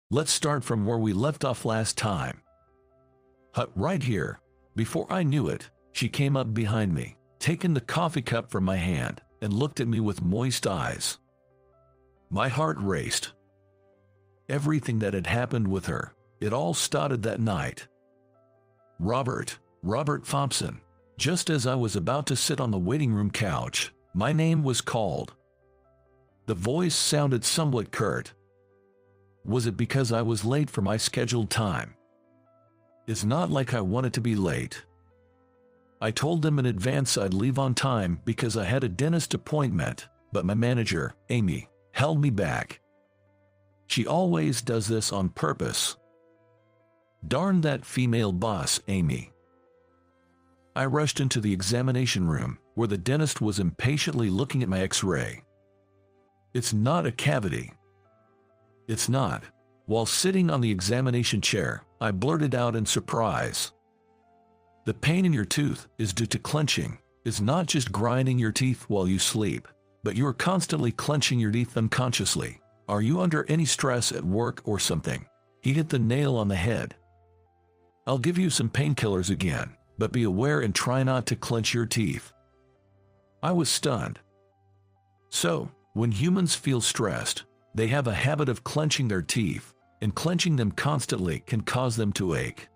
Let's start from where we left off last time. Right here. Before I knew it, she came up behind me, taking the coffee cup from my hand, and looked at me with moist eyes. My heart raced. Everything that had happened with her, it all started that night. Robert Thompson. Just as I was about to sit on the waiting room couch, my name was called. The voice sounded somewhat curt. Was it because I was late for my scheduled time? It's not like I wanted to be late. I told them in advance I'd leave on time because I had a dentist appointment, but my manager, Amy, held me back. She always does this on purpose. Darn that female boss, Amy. I rushed into the examination room, where the dentist was impatiently looking at my x-ray. It's not a cavity. It's not. While sitting on the examination chair, I blurted out in surprise. The pain in your tooth is due to clenching. It's not just grinding your teeth while you sleep, but you are constantly clenching your teeth unconsciously. Are you under any stress at work or something? He hit the nail on the head. I'll give you some painkillers again, but be aware and try not to clench your teeth. I was stunned. So, when humans feel stressed, they have a habit of clenching their teeth, and clenching them constantly can cause them to ache.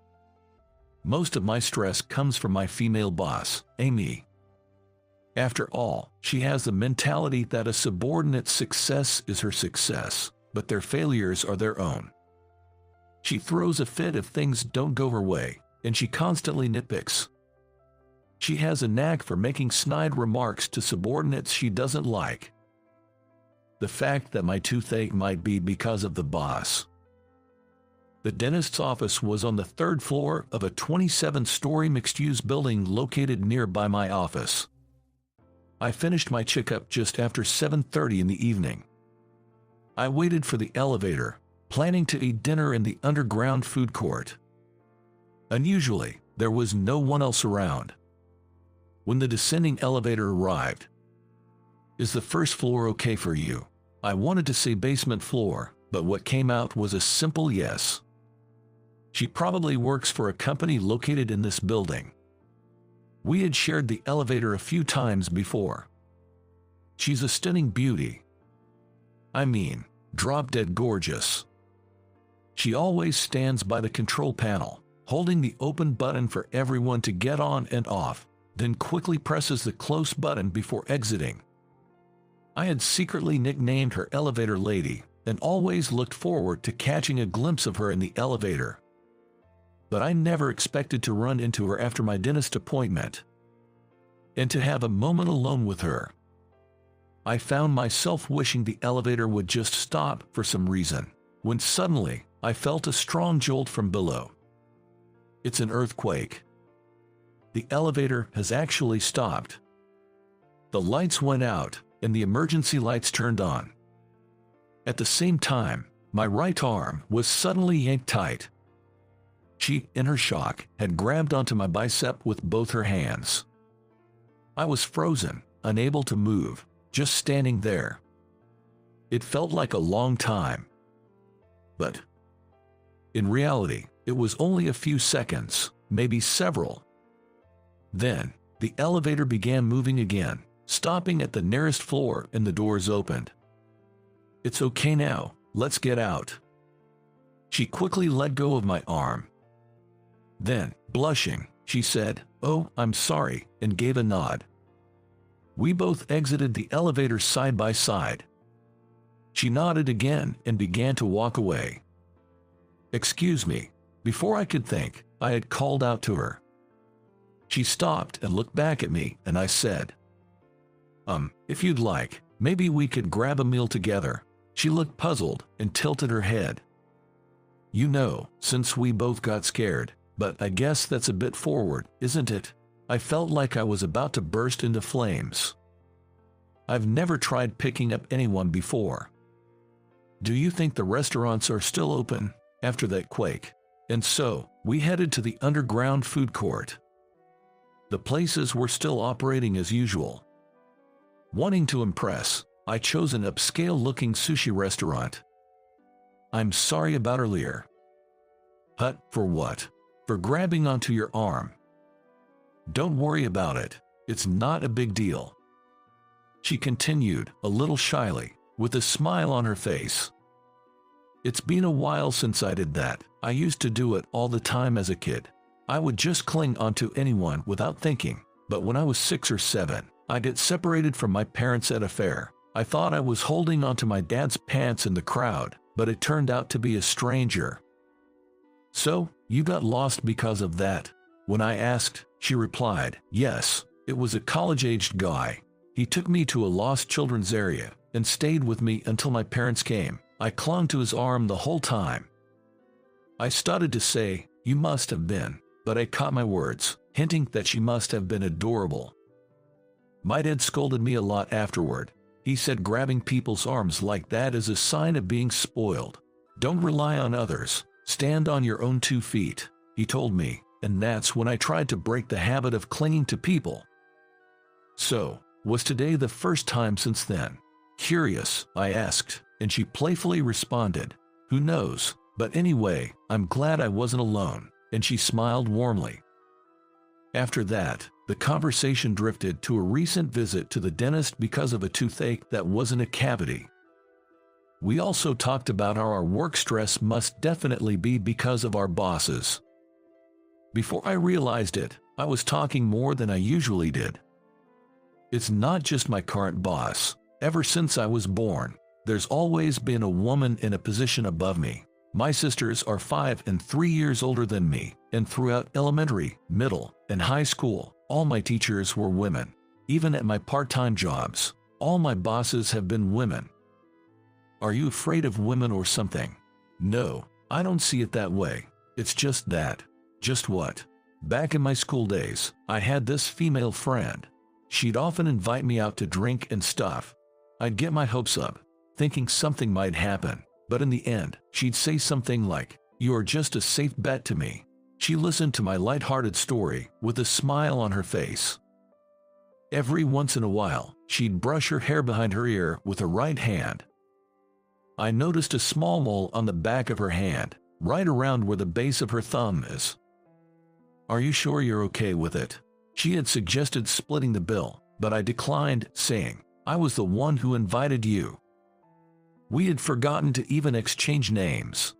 Most of my stress comes from my female boss, Amy. After all, she has the mentality that a subordinate's success is her success, but their failures are their own. She throws a fit if things don't go her way, and she constantly nitpicks. She has a knack for making snide remarks to subordinates she doesn't like. The fact that my toothache might be because of the boss. The dentist's office was on the 3rd floor of a 27-story mixed-use building located nearby my office. I finished my checkup just after 7:30 in the evening. I waited for the elevator, planning to eat dinner in the underground food court. Unusually, there was no one else around. When the descending elevator arrived, "Is the first floor okay for you?" I wanted to say basement floor, but what came out was a simple yes. She probably works for a company located in this building. We had shared the elevator a few times before. She's a stunning beauty. I mean, drop-dead gorgeous. She always stands by the control panel, holding the open button for everyone to get on and off, then quickly presses the close button before exiting. I had secretly nicknamed her Elevator Lady, and always looked forward to catching a glimpse of her in the elevator. But I never expected to run into her after my dentist appointment, and to have a moment alone with her. I found myself wishing the elevator would just stop for some reason, when suddenly I felt a strong jolt from below. It's an earthquake. The elevator has actually stopped. The lights went out, and the emergency lights turned on. At the same time, my right arm was suddenly yanked tight. She, in her shock, had grabbed onto my bicep with both her hands. I was frozen, unable to move, just standing there. It felt like a long time. But in reality, it was only a few seconds, maybe several. Then, the elevator began moving again, stopping at the nearest floor, and the doors opened. "It's okay now, let's get out." She quickly let go of my arm. Then, blushing, she said, "Oh, I'm sorry," and gave a nod. We both exited the elevator side by side. She nodded again and began to walk away. "Excuse me." Before I could think, I had called out to her. She stopped and looked back at me, and I said, If you'd like, maybe we could grab a meal together." She looked puzzled and tilted her head. "You know, since we both got scared, but I guess that's a bit forward, isn't it?" I felt like I was about to burst into flames. I've never tried picking up anyone before. "Do you think the restaurants are still open?" After that quake. And so, we headed to the underground food court. The places were still operating as usual. Wanting to impress, I chose an upscale-looking sushi restaurant. I'm sorry about earlier. Hut, for what? For grabbing onto your arm. Don't worry about it. It's not a big deal. She continued, a little shyly, with a smile on her face. It's been a while since I did that. I used to do it all the time as a kid. I would just cling onto anyone without thinking, but when I was 6 or 7, I'd get separated from my parents at a fair. I thought I was holding onto my dad's pants in the crowd, but it turned out to be a stranger. So, you got lost because of that? When I asked, she replied, yes, it was a college-aged guy. He took me to a lost children's area and stayed with me until my parents came. I clung to his arm the whole time. I started to say, you must have been, but I caught my words, hinting that she must have been adorable. My dad scolded me a lot afterward. He said grabbing people's arms like that is a sign of being spoiled. Don't rely on others. Stand on your own 2 feet, he told me, and that's when I tried to break the habit of clinging to people. So, was today the first time since then? Curious, I asked, and she playfully responded, who knows, but anyway, I'm glad I wasn't alone, and she smiled warmly. After that, the conversation drifted to a recent visit to the dentist because of a toothache that wasn't a cavity. We also talked about how our work stress must definitely be because of our bosses. Before I realized it, I was talking more than I usually did. It's not just my current boss. Ever since I was born, there's always been a woman in a position above me. My sisters are 5 and 3 years older than me, and throughout elementary, middle, and high school, all my teachers were women. Even at my part-time jobs, all my bosses have been women. Are you afraid of women or something? No, I don't see it that way. It's just that. Just what? Back in my school days, I had this female friend. She'd often invite me out to drink and stuff. I'd get my hopes up, thinking something might happen, but in the end, she'd say something like, "You are just a safe bet to me." She listened to my lighthearted story with a smile on her face. Every once in a while, she'd brush her hair behind her ear with her right hand. I noticed a small mole on the back of her hand, right around where the base of her thumb is. "Are you sure you're okay with it?" She had suggested splitting the bill, but I declined, saying, "I was the one who invited you." We had forgotten to even exchange names.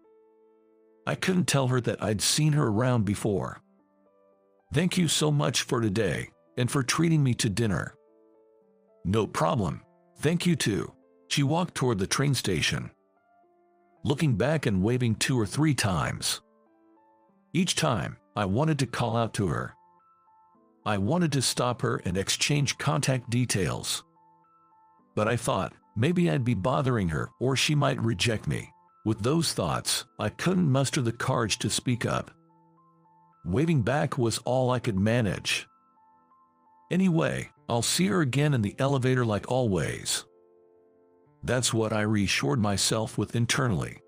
I couldn't tell her that I'd seen her around before. "Thank you so much for today, and for treating me to dinner." "No problem. Thank you too." She walked toward the train station, looking back and waving 2 or 3 times. Each time, I wanted to call out to her. I wanted to stop her and exchange contact details. But I thought, maybe I'd be bothering her or she might reject me. With those thoughts, I couldn't muster the courage to speak up. Waving back was all I could manage. Anyway, I'll see her again in the elevator like always. That's what I reassured myself with internally.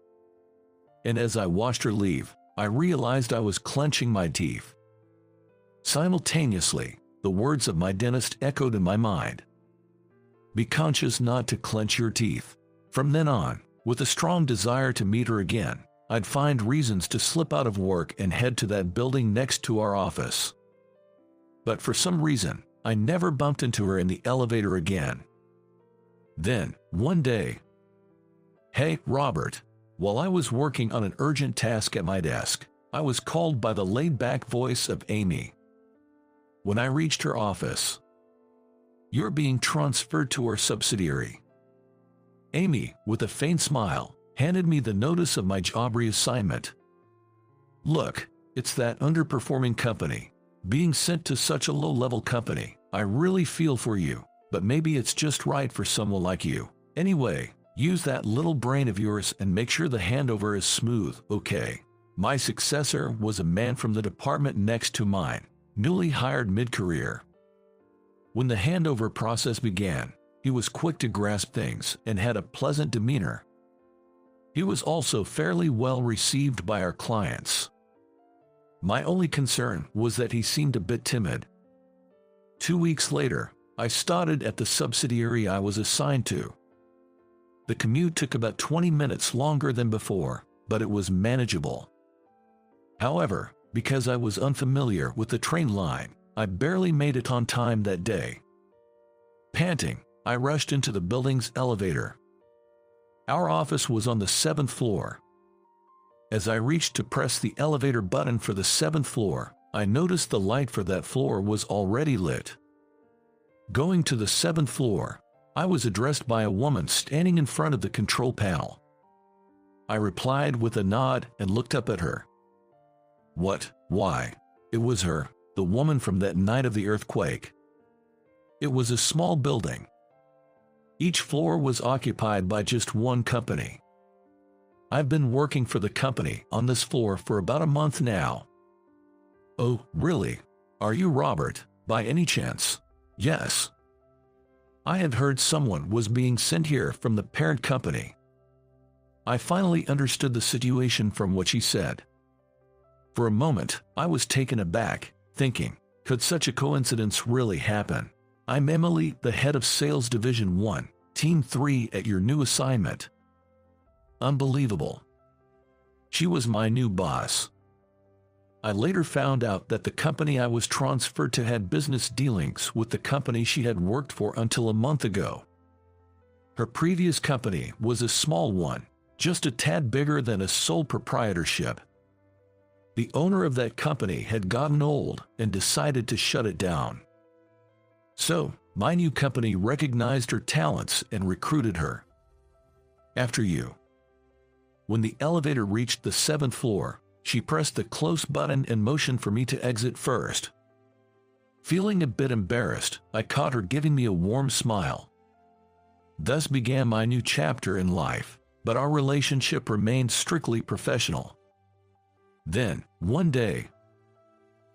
And as I watched her leave, I realized I was clenching my teeth. Simultaneously, the words of my dentist echoed in my mind. Be conscious not to clench your teeth. From then on, with a strong desire to meet her again, I'd find reasons to slip out of work and head to that building next to our office. But for some reason, I never bumped into her in the elevator again. Then, one day, "Hey, Robert." While I was working on an urgent task at my desk, I was called by the laid-back voice of Amy. When I reached her office, "You're being transferred to our subsidiary." Amy, with a faint smile, handed me the notice of my job reassignment. "Look, it's that underperforming company. Being sent to such a low-level company, I really feel for you, but maybe it's just right for someone like you. Anyway, use that little brain of yours and make sure the handover is smooth, okay?" My successor was a man from the department next to mine, newly hired mid-career. When the handover process began, he was quick to grasp things and had a pleasant demeanor. He was also fairly well received by our clients. My only concern was that he seemed a bit timid. 2 weeks later, I started at the subsidiary I was assigned to. The The commute took about 20 minutes longer than before, but it was manageable. However, because I was unfamiliar with the train line, I barely made it on time that day. Panting, I rushed into the building's elevator. Our office was on the 7th floor. As I reached to press the elevator button for the 7th floor, I noticed the light for that floor was already lit. Going to the 7th floor, I was addressed by a woman standing in front of the control panel. I replied with a nod and looked up at her. What? Why? It was her, the woman from that night of the earthquake. It was a small building. Each floor was occupied by just one company. I've been working for the company on this floor for about a month now. Oh, really? Are you Robert, by any chance? Yes. I had heard someone was being sent here from the parent company. I finally understood the situation from what she said. For a moment, I was taken aback, thinking, could such a coincidence really happen? I'm Emily, the head of Sales Division 1, Team 3 at your new assignment. Unbelievable. She was my new boss. I later found out that the company I was transferred to had business dealings with the company she had worked for until a month ago. Her previous company was a small one, just a tad bigger than a sole proprietorship. The owner of that company had gotten old and decided to shut it down. So, my new company recognized her talents and recruited her. After you. When the elevator reached the 7th floor, she pressed the close button and motioned for me to exit first. Feeling a bit embarrassed, I caught her giving me a warm smile. Thus began my new chapter in life, but our relationship remained strictly professional. Then, one day,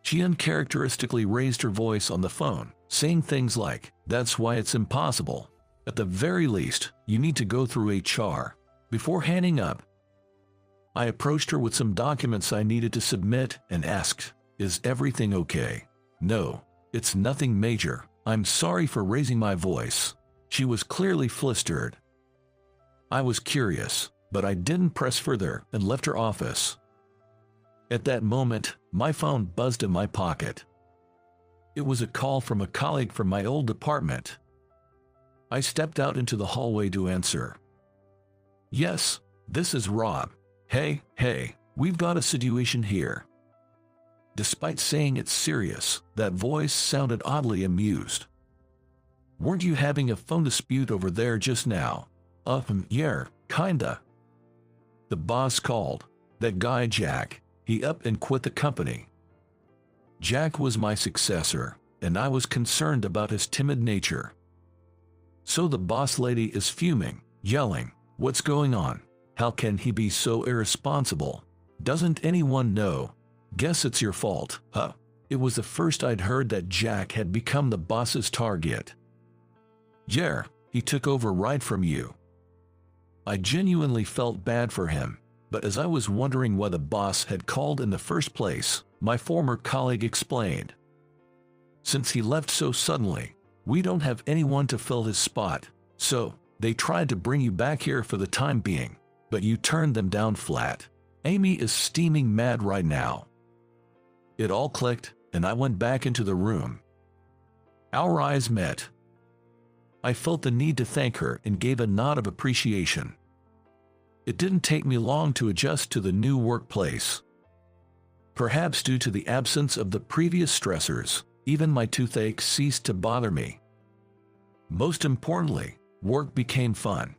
she uncharacteristically raised her voice on the phone, saying things like, "That's why it's impossible. At the very least, you need to go through HR." Before hanging up, I approached her with some documents I needed to submit and asked, "Is everything okay?" "No, it's nothing major. I'm sorry for raising my voice." She was clearly flustered. I was curious, but I didn't press further and left her office. At that moment, my phone buzzed in my pocket. It was a call from a colleague from my old department. I stepped out into the hallway to answer. "Yes, this is Rob. Hey, we've got a situation here." Despite saying it's serious, that voice sounded oddly amused. "Weren't you having a phone dispute over there just now?" Yeah, kinda." "The boss called. That guy Jack, he up and quit the company." Jack was my successor, and I was concerned about his timid nature. So the boss lady is fuming, yelling, "What's going on? How can he be so irresponsible? Doesn't anyone know? Guess it's your fault, huh?" It was the first I'd heard that Jack had become the boss's target. "Yeah, he took over right from you." I genuinely felt bad for him, but as I was wondering why the boss had called in the first place, my former colleague explained. "Since he left so suddenly, we don't have anyone to fill his spot, so they tried to bring you back here for the time being, but you turned them down flat. Amy is steaming mad right now." It all clicked, and I went back into the room. Our eyes met. I felt the need to thank her and gave a nod of appreciation. It didn't take me long to adjust to the new workplace. Perhaps due to the absence of the previous stressors, even my toothache ceased to bother me. Most importantly, work became fun.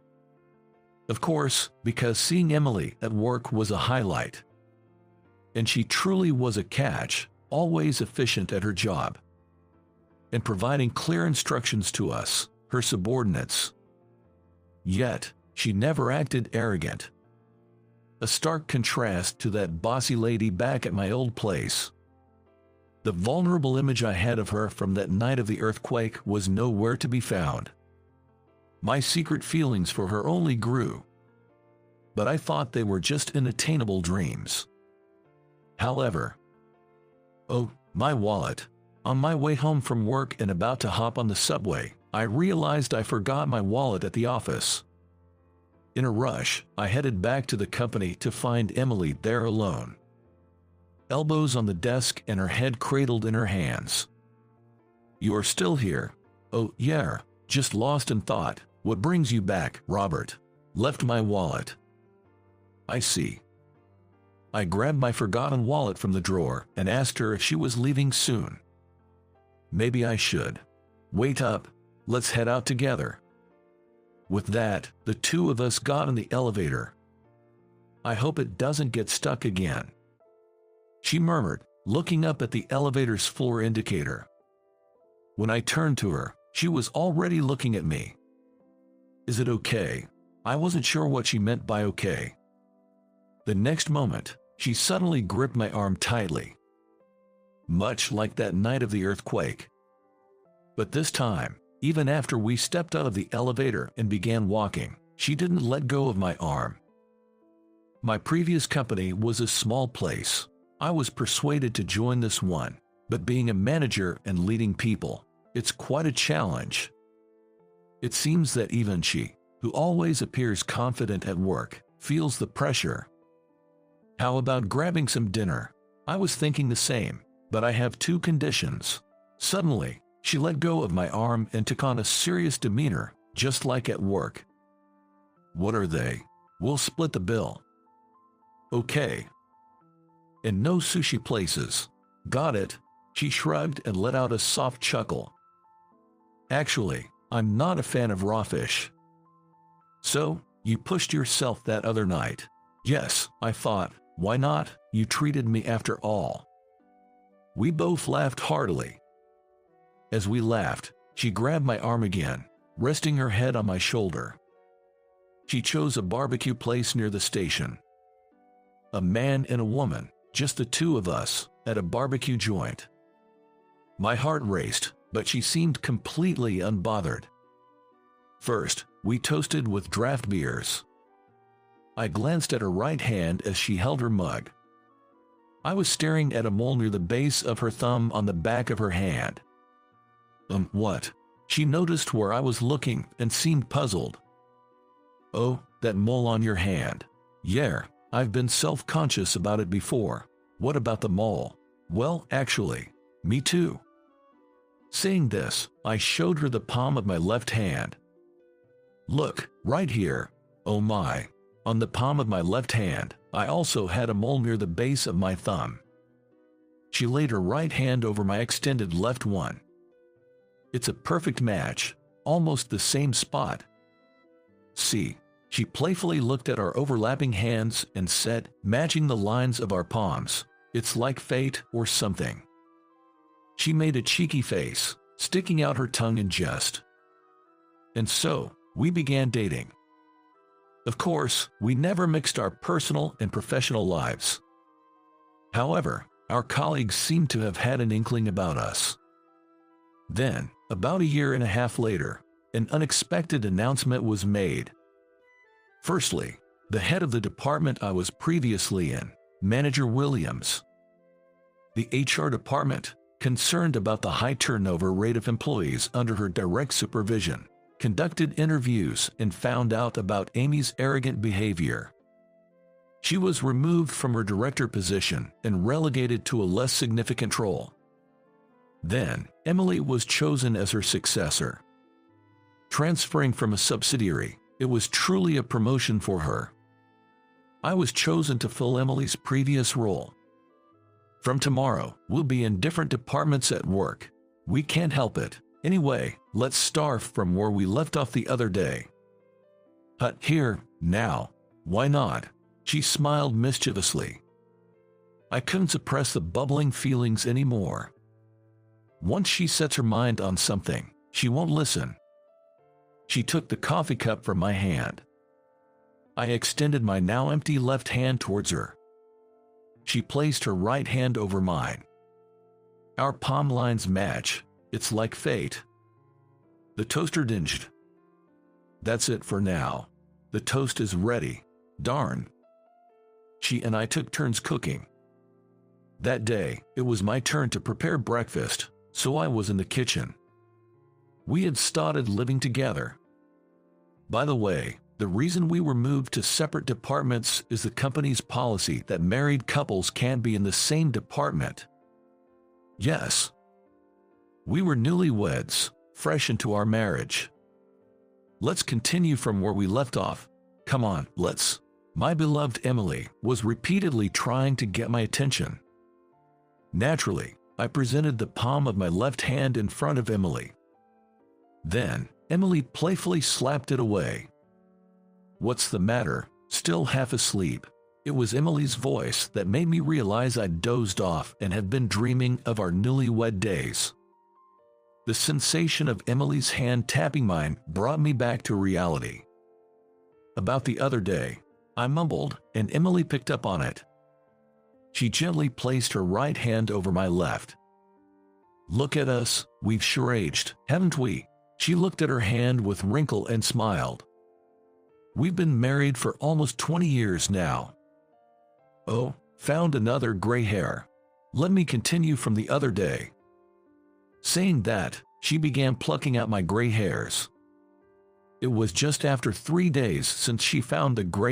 Of course, because seeing Emily at work was a highlight. And she truly was a catch, always efficient at her job. And providing clear instructions to us, her subordinates. Yet, she never acted arrogant. A stark contrast to that bossy lady back at my old place. The vulnerable image I had of her from that night of the earthquake was nowhere to be found. My secret feelings for her only grew. But I thought they were just unattainable dreams. However, oh, my wallet. On my way home from work and about to hop on the subway, I realized I forgot my wallet at the office. In a rush, I headed back to the company to find Emily there alone, elbows on the desk and her head cradled in her hands. "You are still here?" "Oh, yeah, just lost in thought." "What brings you back, Robert?" "Left my wallet." "I see." I grabbed my forgotten wallet from the drawer and asked her if she was leaving soon. "Maybe I should." "Wait up, let's head out together." With that, the two of us got in the elevator. "I hope it doesn't get stuck again," she murmured, looking up at the elevator's floor indicator. When I turned to her, she was already looking at me. "Is it okay?" I wasn't sure what she meant by okay. The next moment, she suddenly gripped my arm tightly, much like that night of the earthquake. But this time, even after we stepped out of the elevator and began walking, she didn't let go of my arm. My previous company was a small place. I was persuaded to join this one, but being a manager and leading people, it's quite a challenge. It seems that even she, who always appears confident at work, feels the pressure. "How about grabbing some dinner?" I was thinking the same, but I have two conditions. Suddenly, she let go of my arm and took on a serious demeanor, just like at work. "What are they?" "We'll split the bill." "Okay." "And no sushi places." "Got it." She shrugged and let out a soft chuckle. "Actually, I'm not a fan of raw fish." "So, you pushed yourself that other night?" "Yes," I thought, why not? You treated me after all. We both laughed heartily. As we laughed, she grabbed my arm again, resting her head on my shoulder. She chose a barbecue place near the station. A man and a woman, just the two of us, at a barbecue joint. My heart raced, but she seemed completely unbothered. First, we toasted with draft beers. I glanced at her right hand as she held her mug. I was staring at a mole near the base of her thumb on the back of her hand. What? She noticed where I was looking and seemed puzzled. "Oh, that mole on your hand." "Yeah, I've been self-conscious about it before." "What about the mole?" "Well, actually, me too." Saying this, I showed her the palm of my left hand. "Look, right here." Oh my. On the palm of my left hand, I also had a mole near the base of my thumb. She laid her right hand over my extended left one. "It's a perfect match, almost the same spot." "See?" She playfully looked at our overlapping hands and said, matching the lines of our palms, "It's like fate or something." She made a cheeky face, sticking out her tongue in jest. And so, we began dating. Of course, we never mixed our personal and professional lives. However, our colleagues seemed to have had an inkling about us. Then, about a year and a half later, an unexpected announcement was made. Firstly, the head of the department I was previously in, Manager Williams. The HR department, concerned about the high turnover rate of employees under her direct supervision, conducted interviews and found out about Amy's arrogant behavior. She was removed from her director position and relegated to a less significant role. Then, Emily was chosen as her successor. Transferring from a subsidiary, it was truly a promotion for her. I was chosen to fill Emily's previous role. From tomorrow, we'll be in different departments at work. We can't help it. Anyway, let's start from where we left off the other day. Here, now. Why not? She smiled mischievously. I couldn't suppress the bubbling feelings anymore. Once she sets her mind on something, she won't listen. She took the coffee cup from my hand. I extended my now empty left hand towards her. She placed her right hand over mine. Our palm lines match. It's like fate. The toaster dinged. That's it for now. The toast is ready. Darn. She and I took turns cooking. That day, it was my turn to prepare breakfast, so I was in the kitchen. We had started living together. By the way, The reason we were moved to separate departments is the company's policy that married couples can't be in the same department. Yes. We were newlyweds, fresh into our marriage. Let's continue from where we left off. Come on, let's. My beloved Emily was repeatedly trying to get my attention. Naturally, I presented the palm of my left hand in front of Emily. Then, Emily playfully slapped it away. "What's the matter? Still half asleep?" It was Emily's voice that made me realize I'd dozed off and had been dreaming of our newlywed days. The sensation of Emily's hand tapping mine brought me back to reality. "About the other day," I mumbled, and Emily picked up on it. She gently placed her right hand over my left. "Look at us, we've sure aged, haven't we?" She looked at her hand with wrinkle and smiled. "We've been married for almost 20 years now." "Oh, found another gray hair. Let me continue from the other day." Saying that, she began plucking out my gray hairs. It was just after 3 days since she found the gray